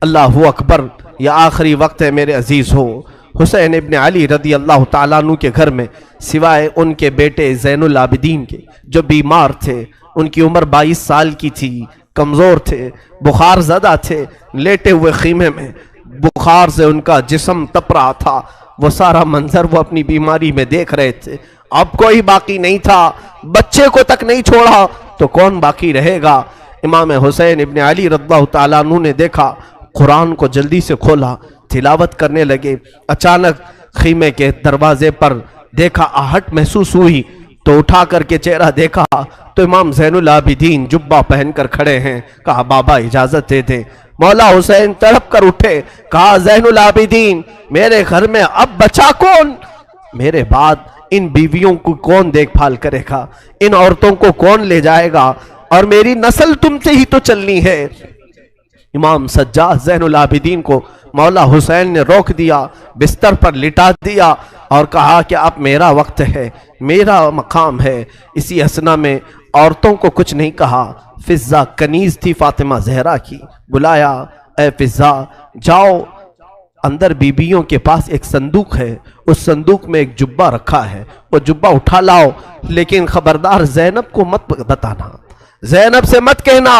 اللہ اکبر، یہ آخری وقت ہے میرے عزیز ہو۔ حسین ابن علی رضی اللہ تعالیٰ عنہ کے گھر میں سوائے ان کے بیٹے زین العابدین کے جو بیمار تھے، ان کی عمر 22 سال کی تھی، کمزور تھے، بخار زدہ تھے، لیٹے ہوئے خیمے میں بخار سے ان کا جسم تپ رہا تھا، وہ سارا منظر وہ اپنی بیماری میں دیکھ رہے تھے۔ اب کوئی باقی نہیں تھا، بچے کو تک نہیں چھوڑا تو کون باقی رہے گا؟ امام حسین ابن علی رضی اللہ تعالیٰ عنہ نے دیکھا، قرآن کو جلدی سے کھولا، تلاوت کرنے لگے۔ اچانک خیمے کے دروازے پر دیکھا، آہٹ محسوس ہوئی تو اٹھا کر کے چہرہ دیکھا تو امام زین العابدین جبہ پہن کر کھڑے ہیں۔ کہا بابا اجازت دے دیں۔ مولا حسین تڑپ کر اٹھے، کہا زین العابدین میرے گھر میں اب بچا کون؟ میرے بعد ان بیویوں کو کون دیکھ بھال کرے گا؟ ان عورتوں کو کون لے جائے گا؟ اور میری نسل تم سے ہی تو چلنی ہے۔ امام سجاد زین العابدین کو مولا حسین نے روک دیا، بستر پر لٹا دیا اور کہا کہ اب میرا وقت ہے، میرا مقام ہے۔ اسی اثنا میں عورتوں کو کچھ نہیں کہا۔ فضہ کنیز تھی فاطمہ زہرا کی، بلایا، اے فضہ جاؤ، اندر بیبیوں کے پاس ایک صندوق ہے، اس صندوق میں ایک جبہ رکھا ہے، وہ جبہ اٹھا لاؤ، لیکن خبردار زینب کو مت بتانا، زینب سے مت کہنا۔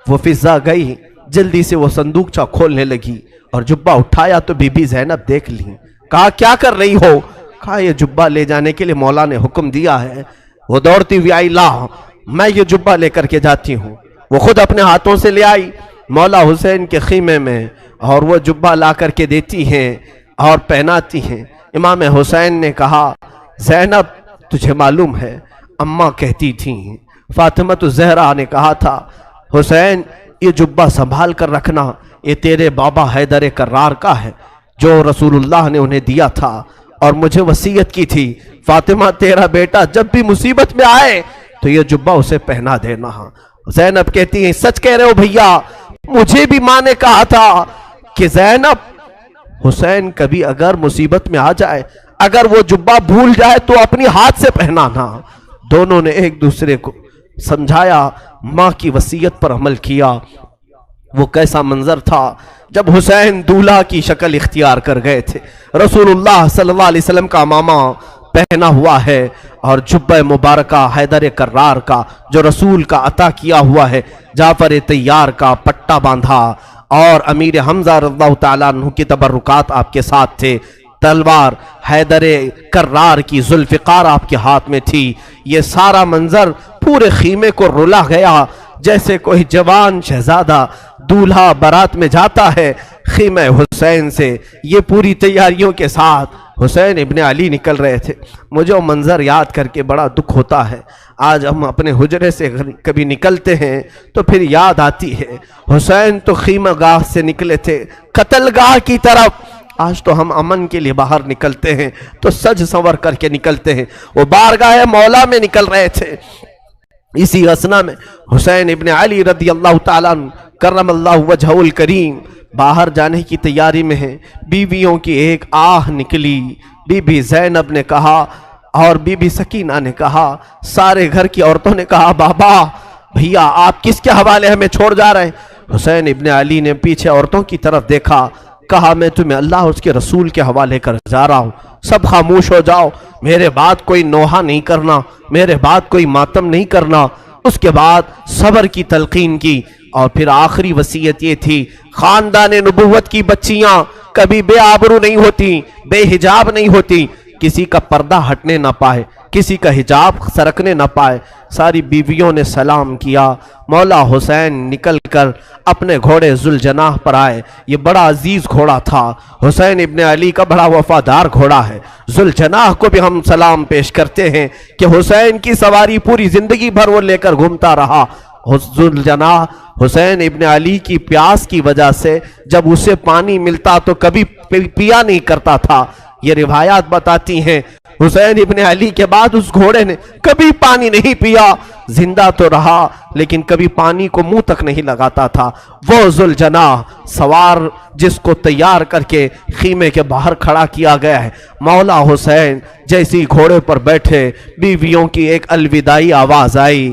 وہ فضہ گئی، جلدی سے وہ صندوقچہ کھولنے لگی اور جبہ اٹھایا تو بی بی زینب دیکھ لی۔ کہا کیا کر رہی ہو؟ کہا یہ جبہ لے جانے کے لیے مولا نے حکم دیا ہے۔ وہ دوڑتی ہوئی آئی، لا میں یہ جبہ لے کر کے جاتی ہوں۔ وہ خود اپنے ہاتھوں سے لے آئی مولا حسین کے خیمے میں اور وہ جبہ لا کر کے دیتی ہیں اور پہناتی ہیں۔ امام حسین نے کہا زینب تجھے معلوم ہے اماں کہتی تھیں، فاطمہ زہرا نے کہا تھا حسین یہ جبہ سنبھال کر رکھنا، یہ تیرے بابا حیدر کرار کا ہے جو رسول اللہ نے انہیں دیا تھا اور مجھے وصیت کی تھی، فاطمہ تیرا بیٹا جب بھی مصیبت میں آئے تو یہ جبہ اسے پہنا دینا۔ زینب کہتی ہیں سچ کہہ رہے ہو بھیا، مجھے بھی ماں نے کہا تھا کہ زینب حسین کبھی اگر مصیبت میں آ جائے، اگر وہ جبہ بھول جائے تو اپنی ہاتھ سے پہنانا۔ دونوں نے ایک دوسرے کو سمجھایا، ماں کی وصیت پر عمل کیا۔ وہ کیسا منظر تھا جب حسین دولہا کی شکل اختیار کر گئے تھے، رسول اللہ صلی اللہ علیہ وسلم کا امامہ پہنا ہوا ہے اور جبہ مبارکہ حیدر کرار کا جو رسول کا عطا کیا ہوا ہے، جعفر طیار کا پٹا باندھا اور امیر حمزہ رضی اللہ تعالیٰ عنہ کی تبرکات آپ کے ساتھ تھے، تلوار حیدر کرار کی ذوالفقار آپ کے ہاتھ میں تھی۔ یہ سارا منظر پورے خیمے کو رلا گیا، جیسے کوئی جوان شہزادہ دولہا بارات میں جاتا ہے خیمہ حسین سے۔ یہ پوری تیاریوں کے ساتھ حسین ابن علی نکل رہے تھے۔ مجھے وہ منظر یاد کر کے بڑا دکھ ہوتا ہے۔ آج ہم اپنے حجرے سے کبھی نکلتے ہیں تو پھر یاد آتی ہے حسین تو خیمہ گاہ سے نکلے تھے قتل گاہ کی طرف، آج تو ہم امن کے لیے باہر نکلتے ہیں تو سج سنور کر کے نکلتے ہیں، وہ بارگاہ مولا میں نکل رہے تھے۔ اسی اثنا میں حسین ابن علی رضی اللہ تعالیٰ عنہ کرم اللہ وجہہ الکریم باہر جانے کی تیاری میں ہیں۔ بیویوں کی ایک آہ نکلی، بی بی زینب نے کہا اور بی بی سکینہ نے کہا، سارے گھر کی عورتوں نے کہا بابا بھیا آپ کس کے حوالے ہمیں چھوڑ جا رہے ہیں؟ حسین ابن علی نے پیچھے عورتوں کی طرف دیکھا، کہا میں تمہیں اللہ اور اس کے رسول کے حوالے کر جا رہا ہوں، سب خاموش ہو جاؤ، میرے بعد کوئی نوحہ نہیں کرنا، میرے بعد کوئی ماتم نہیں کرنا۔ اس کے بعد صبر کی تلقین کی اور پھر آخری وصیت یہ تھی، خاندان نبوت کی بچیاں کبھی بے آبرو نہیں ہوتی، بے حجاب نہیں ہوتی، کسی کا پردہ ہٹنے نہ پائے، کسی کا حجاب سرکنے نہ پائے۔ ساری بیویوں نے سلام کیا، مولا حسین نکل کر اپنے گھوڑے ذوالجناح پر آئے۔ یہ بڑا عزیز گھوڑا تھا، حسین ابن علی کا بڑا وفادار گھوڑا ہے۔ ذوالجناح کو بھی ہم سلام پیش کرتے ہیں کہ حسین کی سواری پوری زندگی بھر وہ لے کر گھومتا رہا۔ ذوالجناح حسین ابن علی کی پیاس کی وجہ سے جب اسے پانی ملتا تو کبھی پیا نہیں کرتا تھا۔ یہ روایات بتاتی ہیں حسین ابن علی کے بعد اس گھوڑے نے کبھی پانی نہیں پیا، زندہ تو رہا لیکن کبھی پانی کو منہ تک نہیں لگاتا تھا۔ وہ ذوالجناح سوار جس کو تیار کر کے خیمے کے باہر کھڑا کیا گیا ہے، مولا حسین جیسی گھوڑے پر بیٹھے، بیویوں کی ایک الوداعی آواز آئی،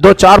2-4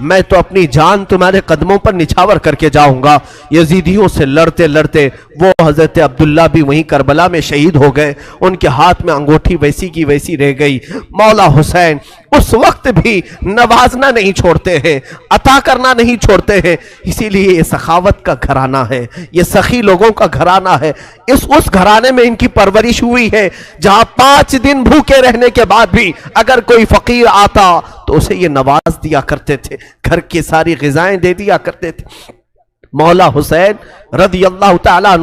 میں تو اپنی جان تمہارے قدموں پر نچھاور کر کے جاؤں گا۔ یزیدیوں سے لڑتے لڑتے وہ حضرت عبداللہ بھی وہیں کربلا میں شہید ہو گئے، ان کے ہاتھ میں انگوٹھی ویسی کی ویسی رہ گئی۔ مولا حسین اس وقت بھی نوازنا نہیں چھوڑتے ہیں، عطا کرنا نہیں چھوڑتے ہیں، اسی لیے یہ سخاوت کا گھرانہ ہے، یہ سخی لوگوں کا گھرانہ ہے۔ اس گھرانے میں ان کی پرورش ہوئی ہے جہاں 5 دن بھوکے رہنے کے بعد بھی اگر کوئی فقیر آتا تو اسے یہ نواز دیا کرتے تھے، گھر کی ساری غذائیں دے دیا کرتے تھے۔ مولا حسین رضی اللہ تعالیٰ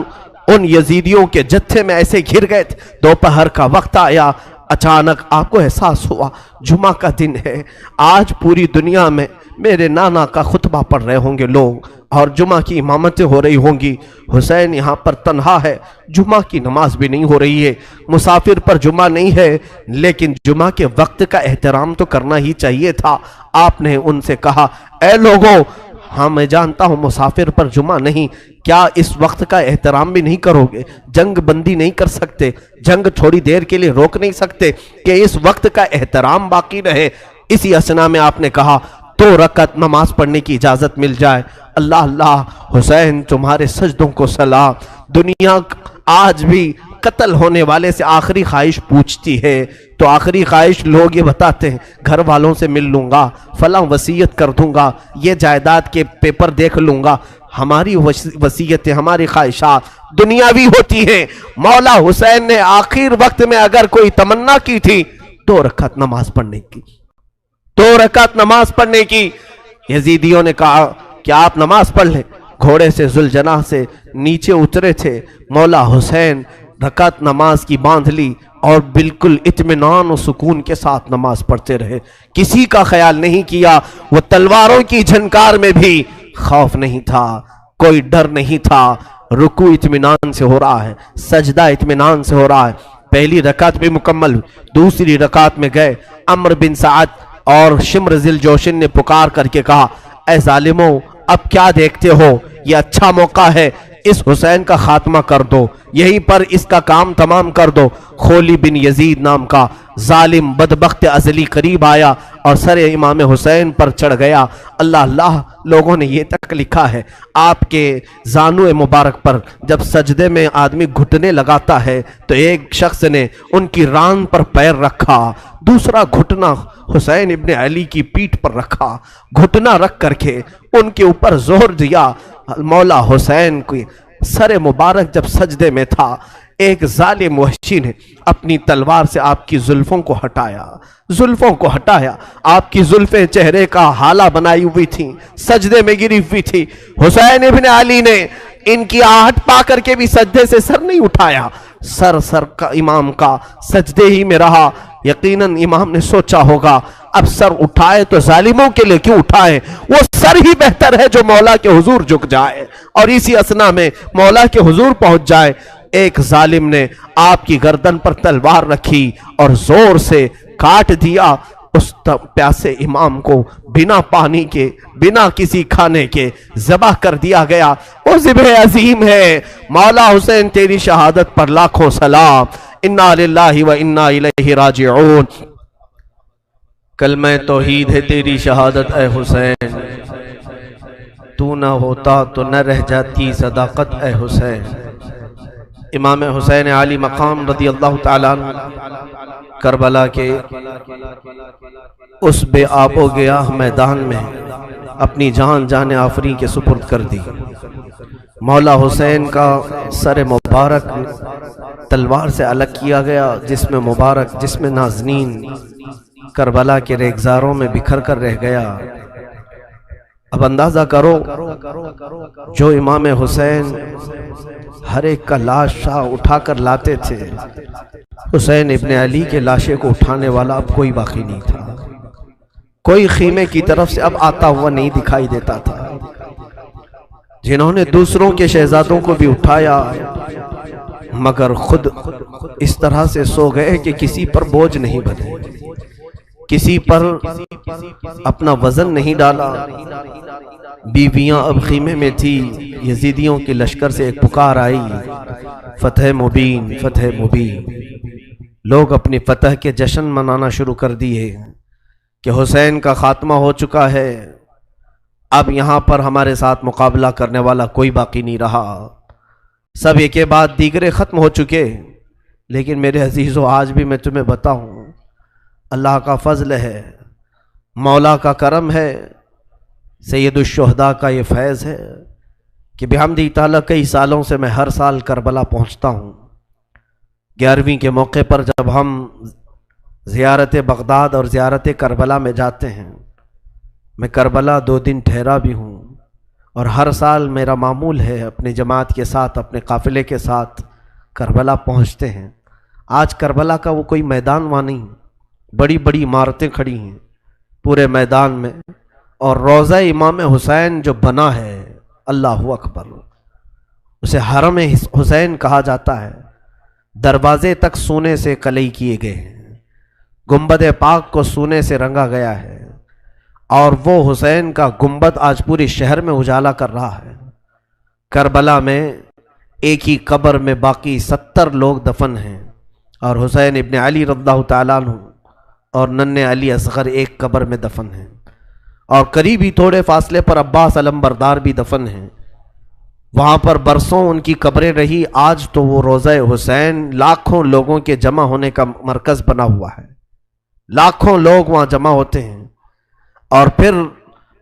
ان یزیدیوں کے جتھے میں ایسے گھر گئے تھے، دوپہر کا وقت آیا، اچانک آپ کو احساس ہوا جمعہ کا دن ہے، آج پوری دنیا میں میرے نانا کا خطبہ پڑھ رہے ہوں گے لوگ اور جمعہ کی امامتیں ہو رہی ہوں گی، حسین یہاں پر تنہا ہے، جمعہ کی نماز بھی نہیں ہو رہی ہے، مسافر پر جمعہ نہیں ہے، لیکن جمعہ کے وقت کا احترام تو کرنا ہی چاہیے تھا۔ آپ نے ان سے کہا اے لوگوں، ہاں میں جانتا ہوں مسافر پر جمعہ نہیں، کیا اس وقت کا احترام بھی نہیں کرو گے؟ جنگ بندی نہیں کر سکتے، جنگ تھوڑی دیر کے لیے روک نہیں سکتے کہ اس وقت کا احترام باقی رہے؟ اسی اثنا میں آپ نے کہا 2 رکعت نماز پڑھنے کی اجازت مل جائے۔ اللہ اللہ، حسین تمہارے سجدوں کو سلام۔ دنیا آج بھی قتل ہونے والے سے آخری خواہش پوچھتی ہے تو آخری خواہش لوگ یہ بتاتے ہیں گھر والوں سے مل لوں گا، فلاں وصیت کر دوں گا، یہ جائیداد کے پیپر دیکھ لوں گا۔ ہماری وصیتیں، ہماری خواہشات دنیاوی ہوتی ہیں۔ مولا حسین نے آخر وقت میں اگر کوئی تمنا کی تھی 2 رکعت نماز پڑھنے کی، 2 رکعت نماز پڑھنے کی۔ یزیدیوں نے کہا کہ آپ نماز پڑھ لیں۔ گھوڑے سے ذوالجناح سے نیچے اترے تھے، مولا حسین رکعت نماز کی باندھ لی اور بالکل اطمینان و سکون کے ساتھ نماز پڑھتے رہے، کسی کا خیال نہیں کیا۔ وہ تلواروں کی جھنکار میں بھی خوف نہیں تھا، کوئی ڈر نہیں تھا۔ رکوع اطمینان سے ہو رہا ہے، سجدہ اطمینان سے ہو رہا ہے۔ پہلی رکعت بھی مکمل ہوئی، دوسری رکعت میں گئے۔ عمرو بن سعد اور شمر ذی الجوشن نے پکار کر کے کہا اے ظالموں، اب کیا دیکھتے ہو؟ یہ اچھا موقع ہے، اس حسین کا خاتمہ کر دو، یہیں پر اس کا کام تمام کر دو۔ خولی بن یزید نام کا ظالم بدبخت ازلی قریب آیا اور سر امام حسین پر چڑھ گیا۔ اللہ اللہ، لوگوں نے یہ تک لکھا ہے آپ کے زانو مبارک پر جب سجدے میں آدمی گھٹنے لگاتا ہے تو ایک شخص نے ان کی ران پر پیر رکھا، دوسرا گھٹنا حسین ابن علی کی پیٹھ پر رکھا، گھٹنا رکھ کر کے ان کے اوپر زور دیا۔ مولا حسین کی سر مبارک جب سجدے میں تھا، ایک ظالم وحشی نے اپنی تلوار سے آپ کی زلفوں کو ہٹایا، زلفوں کو ہٹایا۔ آپ کی زلفیں چہرے کا حالہ بنائی ہوئی تھیں، سجدے میں گری ہوئی تھی۔ حسین ابن علی نے ان کی آہٹ پا کر کے بھی سجدے سے سر نہیں اٹھایا، سر کا امام کا سجدے ہی میں رہا۔ یقیناً امام نے سوچا ہوگا اب سر اٹھائے تو ظالموں کے لیے کیوں اٹھائے، وہ سر ہی بہتر ہے جو مولا کے حضور جھک جائے اور اسی اثنا میں مولا کے حضور پہنچ جائے۔ ایک ظالم نے آپ کی گردن پر تلوار رکھی اور زور سے کاٹ دیا۔ اس پیاسے امام کو بنا پانی کے، بنا کسی کھانے کے ذبح کر دیا گیا۔ وہ ذبح عظیم ہے۔ مولا حسین تیری شہادت پر لاکھوں سلام۔ انا للہ و انا الیہ راجعون۔ کلمہ توحید ہے تیری شہادت اے حسین، تو نہ ہوتا تو نہ رہ جاتی صداقت اے حسین۔ امام حسین علی مقام رضی اللہ تعالیٰ عنہ کربلا کے اس بے آب و گیاہ میدان میں اپنی جان آفریں کے سپرد کر دی۔ مولا حسین کا سر مبارک تلوار سے الگ کیا گیا، جسم مبارک، جسم نازنین کربلا کے ریگزاروں میں بکھر کر رہ گیا۔ اب اندازہ کرو جو امام حسین ہر ایک کا لاش شاہ اٹھا کر لاتے تھے، حسین ابن علی کے لاشے کو اٹھانے والا اب کوئی باقی نہیں تھا، کوئی خیمے کی طرف سے اب آتا ہوا نہیں دکھائی دیتا تھا۔ جنہوں نے دوسروں کے شہزادوں کو بھی اٹھایا مگر خود اس طرح سے سو گئے کہ کسی پر بوجھ نہیں بنے، کسی پر اپنا وزن نہیں ڈالا۔ بیویاں اب خیمے میں تھی۔ یزیدیوں کے لشکر سے ایک پکار آئی، فتح مبین، فتح مبین۔ لوگ اپنی فتح کے جشن منانا شروع کر دیے کہ حسین کا خاتمہ ہو چکا ہے، اب یہاں پر ہمارے ساتھ مقابلہ کرنے والا کوئی باقی نہیں رہا، سب ایک کے بعد دیگرے ختم ہو چکے۔ لیکن میرے عزیزو، آج بھی میں تمہیں بتاؤں، اللہ کا فضل ہے، مولا کا کرم ہے، سید الشہداء کا یہ فیض ہے کہ بحمدہ تعالیٰ کئی سالوں سے میں ہر سال کربلا پہنچتا ہوں۔ 11ویں کے موقع پر جب ہم زیارت بغداد اور زیارت کربلا میں جاتے ہیں، میں کربلا 2 دن ٹھہرا بھی ہوں، اور ہر سال میرا معمول ہے اپنی جماعت کے ساتھ، اپنے قافلے کے ساتھ کربلا پہنچتے ہیں۔ آج کربلا کا وہ کوئی میدان وہاں نہیں، بڑی بڑی عمارتیں کھڑی ہیں پورے میدان میں، اور روضہ امام حسین جو بنا ہے، اللہ اکبر، اسے حرم حسین کہا جاتا ہے۔ دروازے تک سونے سے کلئی کیے گئے ہیں، گنبد پاک کو سونے سے رنگا گیا ہے، اور وہ حسین کا گنبد آج پورے شہر میں اجالا کر رہا ہے۔ کربلا میں ایک ہی قبر میں باقی 70 لوگ دفن ہیں، اور حسین ابن علی رضی اللہ تعالیٰ عنہ اور ننھے علی اصغر ایک قبر میں دفن ہیں، اور قریبی تھوڑے فاصلے پر عباس علمبردار بھی دفن ہیں۔ وہاں پر برسوں ان کی قبریں رہی، آج تو وہ روضہ حسین لاکھوں لوگوں کے جمع ہونے کا مرکز بنا ہوا ہے، لاکھوں لوگ وہاں جمع ہوتے ہیں، اور پھر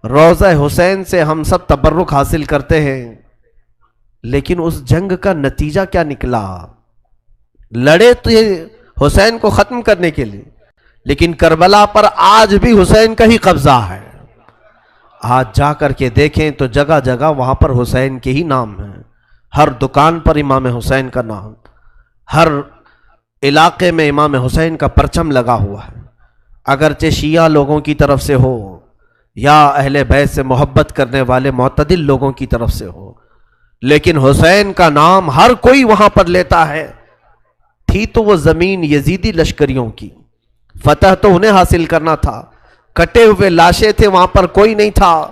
روضہ حسین سے ہم سب تبرک حاصل کرتے ہیں۔ لیکن اس جنگ کا نتیجہ کیا نکلا؟ لڑے تو یہ حسین کو ختم کرنے کے لیے، لیکن کربلا پر آج بھی حسین کا ہی قبضہ ہے۔ آج جا کر کے دیکھیں تو جگہ جگہ وہاں پر حسین کے ہی نام ہیں، ہر دکان پر امام حسین کا نام، ہر علاقے میں امام حسین کا پرچم لگا ہوا ہے، اگرچہ شیعہ لوگوں کی طرف سے ہو یا اہل بیت سے محبت کرنے والے معتدل لوگوں کی طرف سے ہو، لیکن حسین کا نام ہر کوئی وہاں پر لیتا ہے۔ تھی تو وہ زمین یزیدی لشکریوں کی، فتح تو انہیں حاصل کرنا تھا، کٹے ہوئے لاشیں تھے، وہاں پر کوئی نہیں تھا،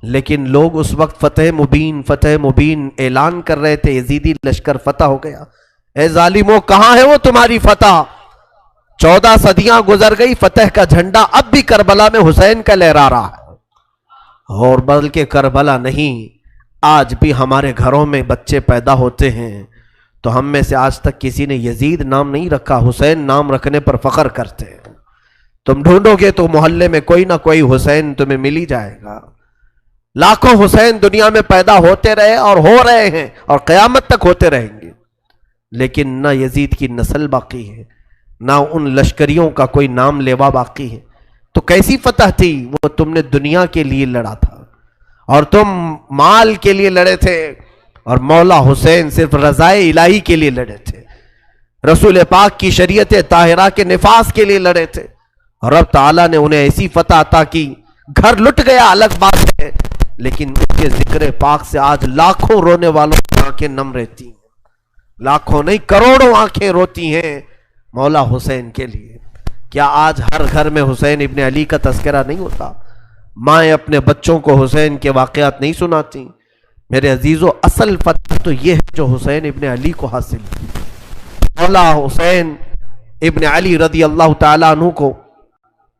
لیکن لوگ اس وقت فتح مبین اعلان کر رہے تھے، یزیدی لشکر فتح ہو گیا۔ اے ظالموں، کہاں ہے وہ تمہاری فتح؟ 14 صدیاں گزر گئی، فتح کا جھنڈا اب بھی کربلا میں حسین کا لہرا رہا ہے۔ اور بلکہ کربلا نہیں، آج بھی ہمارے گھروں میں بچے پیدا ہوتے ہیں تو ہم میں سے آج تک کسی نے یزید نام نہیں رکھا، حسین نام رکھنے پر فخر کرتے ہیں۔ تم ڈھونڈو گے تو محلے میں کوئی نہ کوئی حسین تمہیں مل ہی جائے گا۔ لاکھوں حسین دنیا میں پیدا ہوتے رہے اور ہو رہے ہیں اور قیامت تک ہوتے رہیں گے، لیکن نہ یزید کی نسل باقی ہے، نہ ان لشکریوں کا کوئی نام لیوا باقی ہے۔ تو کیسی فتح تھی؟ وہ تم نے دنیا کے لیے لڑا تھا، اور تم مال کے لیے لڑے تھے، اور مولا حسین صرف رضائے الہی کے لیے لڑے تھے، رسول پاک کی شریعت طاہرہ کے نفاذ کے لیے لڑے تھے، اور رب تعالیٰ نے انہیں ایسی فتح عطا کی، گھر لٹ گیا الگ بات ہے، لیکن ان کے ذکر پاک سے آج لاکھوں رونے والوں کی آنکھیں نم رہتی ہیں، لاکھوں نہیں کروڑوں آنکھیں روتی ہیں مولا حسین کے لیے۔ کیا آج ہر گھر میں حسین ابن علی کا تذکرہ نہیں ہوتا؟ مائیں اپنے بچوں کو حسین کے واقعات نہیں سناتی؟ میرے عزیزو، اصل فتح تو یہ ہے جو حسین ابن علی کو حاصل ہے۔ مولا حسین ابن علی رضی اللہ تعالیٰ عنہ کو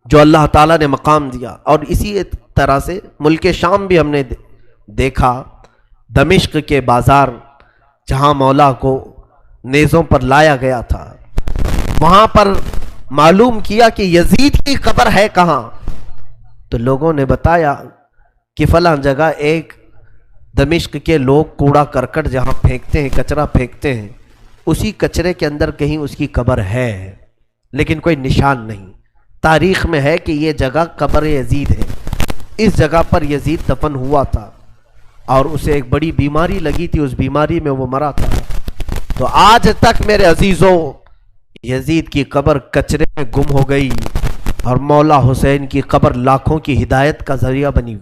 جو اللہ تعالیٰ نے مقام دیا، اور اسی طرح سے ملک شام بھی ہم نے دیکھا، دمشق کے بازار جہاں مولا کو نیزوں پر لایا گیا تھا، وہاں پر معلوم کیا کہ یزید کی قبر ہے کہاں، تو لوگوں نے بتایا کہ فلاں جگہ ایک دمشق کے لوگ کوڑا کرکٹ جہاں پھینکتے ہیں، کچرا پھینکتے ہیں، اسی کچرے کے اندر کہیں اس کی قبر ہے، لیکن کوئی نشان نہیں۔ تاریخ میں ہے کہ یہ جگہ قبر یزید ہے، اس جگہ پر یزید دفن ہوا تھا، اور اسے ایک بڑی بیماری لگی تھی، اس بیماری میں وہ مرا تھا۔ تو آج تک میرے عزیزوں، یزید کی قبر کچرے میں گم ہو گئی، اور مولا حسین کی قبر لاکھوں کی ہدایت کا ذریعہ بنی۔